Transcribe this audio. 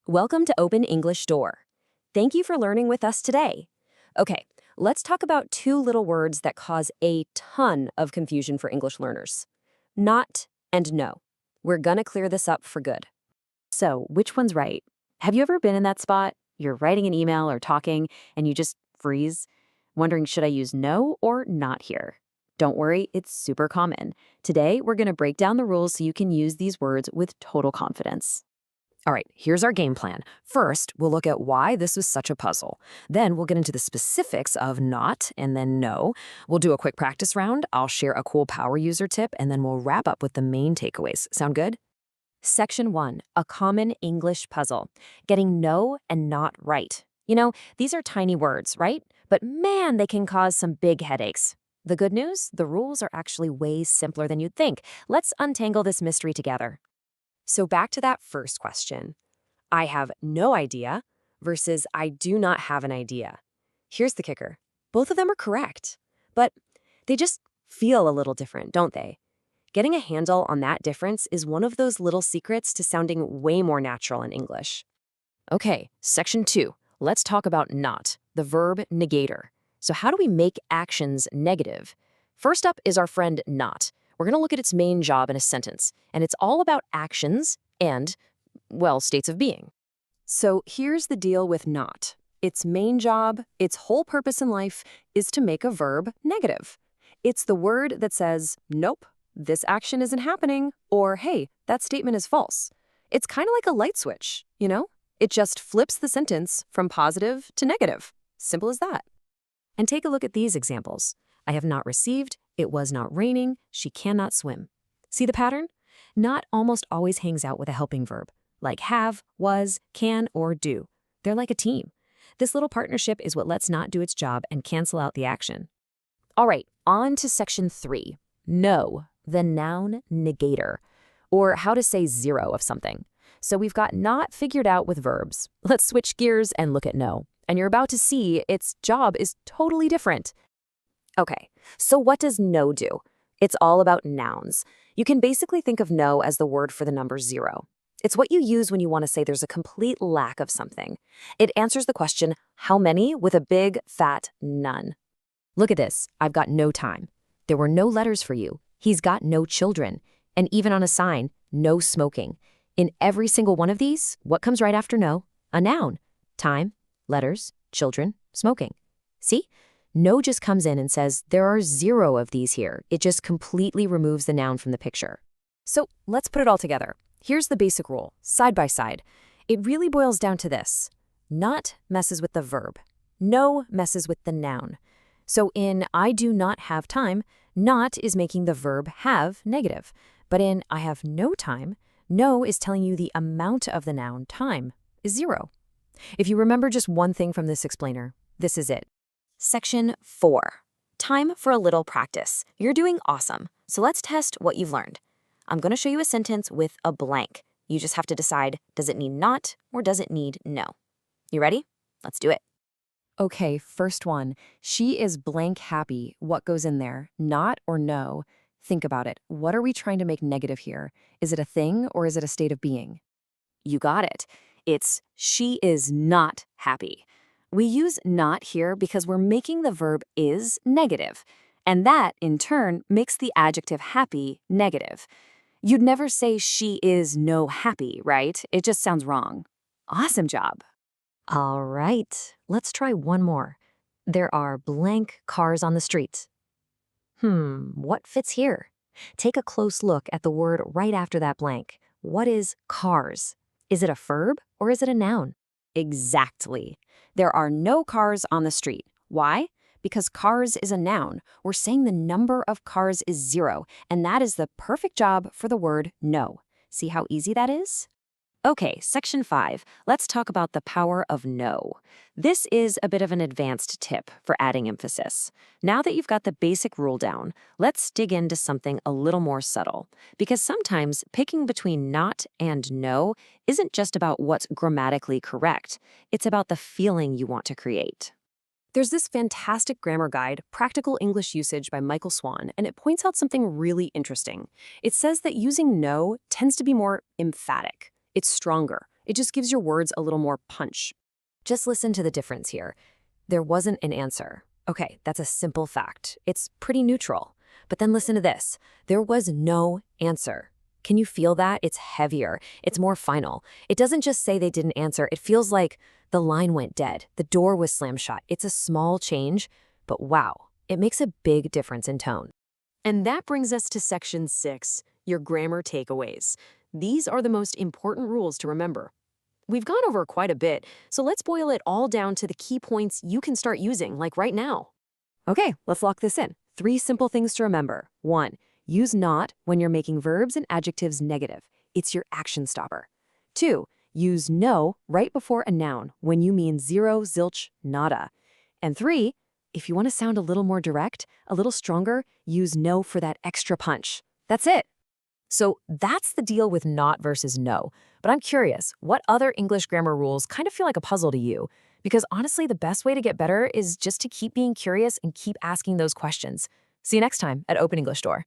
Welcome to Open English Door. Thank you for learning with us today. Okay, let's talk about two little words that cause a ton of confusion for English learners. Not and no. We're gonna clear this up for good. So, which one's right? Have you ever been in that spot? You're writing an email or talking, and you just freeze, wondering should I use no or not here? Don't worry, it's super common. Today, we're gonna break down the rules so you can use these words with total confidence. All right, here's our game plan. First, we'll look at why this was such a puzzle. Then we'll get into the specifics of not and then no. We'll do a quick practice round. I'll share a cool power user tip, and then we'll wrap up with the main takeaways. Sound good? Section 1, a common English puzzle. Getting no and not right. You know, these are tiny words, right? But man, they can cause some big headaches. The good news? The rules are actually way simpler than you'd think. Let's untangle this mystery together. So back to that first question. I have no idea versus I do not have an idea. Here's the kicker. Both of them are correct, but they just feel a little different, don't they? Getting a handle on that difference is one of those little secrets to sounding way more natural in English. Okay, section 2. Let's talk about not, the verb negator. So how do we make actions negative? First up is our friend not. We're going to look at its main job in a sentence, and it's all about actions and, well, states of being. So here's the deal with not. Its main job, its whole purpose in life, is to make a verb negative. It's the word that says, nope, this action isn't happening, or hey, that statement is false. It's kind of like a light switch, you know? It just flips the sentence from positive to negative. Simple as that. And take a look at these examples. I have not received, it was not raining, she cannot swim. See the pattern? Not almost always hangs out with a helping verb, like have, was, can, or do. They're like a team. This little partnership is what lets not do its job and cancel out the action. All right, on to section 3. No, the noun negator, or how to say zero of something. So we've got not figured out with verbs. Let's switch gears and look at no. And you're about to see its job is totally different. Okay, so what does no do? It's all about nouns. You can basically think of no as the word for the number 0. It's what you use when you want to say there's a complete lack of something. It answers the question, how many, with a big, fat none. Look at this. I've got no time. There were no letters for you. He's got no children. And even on a sign, no smoking. In every single one of these, what comes right after no? A noun. Time, letters, children, smoking. See? No just comes in and says, there are 0 of these here. It just completely removes the noun from the picture. So let's put it all together. Here's the basic rule, side by side. It really boils down to this. Not messes with the verb. No messes with the noun. So in I do not have time, not is making the verb have negative. But in I have no time, no is telling you the amount of the noun time is 0. If you remember just one thing from this explainer, this is it. Section 4. Time for a little practice. You're doing awesome, so let's test what you've learned. I'm going to show you a sentence with a blank. You just have to decide, does it need not or does it need no? You ready? Let's do it. Okay, first one. She is blank happy. What goes in there? Not or no? Think about it. What are we trying to make negative here? Is it a thing or is it a state of being? You got it. It's she is not happy. We use not here because we're making the verb is negative, and that, in turn, makes the adjective happy negative. You'd never say she is no happy, right? It just sounds wrong. Awesome job. All right, let's try one more. There are blank cars on the street. What fits here? Take a close look at the word right after that blank. What is cars? Is it a verb or is it a noun? Exactly. There are no cars on the street. Why? Because cars is a noun. We're saying the number of cars is 0, and that is the perfect job for the word no. See how easy that is? Okay, section 5. Let's talk about the power of no. This is a bit of an advanced tip for adding emphasis. Now that you've got the basic rule down, let's dig into something a little more subtle. Because sometimes picking between not and no isn't just about what's grammatically correct. It's about the feeling you want to create. There's this fantastic grammar guide, Practical English Usage by Michael Swan, and it points out something really interesting. It says that using no tends to be more emphatic. It's stronger. It just gives your words a little more punch. Just listen to the difference here. There wasn't an answer. Okay, that's a simple fact. It's pretty neutral. But then listen to this. There was no answer. Can you feel that? It's heavier. It's more final. It doesn't just say they didn't answer. It feels like the line went dead. The door was slammed shut. It's a small change, but wow, it makes a big difference in tone. And that brings us to section 6, your grammar takeaways. These are the most important rules to remember. We've gone over quite a bit, so let's boil it all down to the key points you can start using, like right now. Okay, let's lock this in. 3 simple things to remember. 1. Use not when you're making verbs and adjectives negative. It's your action stopper. 2. Use no right before a noun when you mean zero, zilch, nada. And 3. If you want to sound a little more direct, a little stronger, use no for that extra punch. That's it. So that's the deal with not versus no. But I'm curious, what other English grammar rules kind of feel like a puzzle to you? Because honestly, the best way to get better is just to keep being curious and keep asking those questions. See you next time at Open English Door.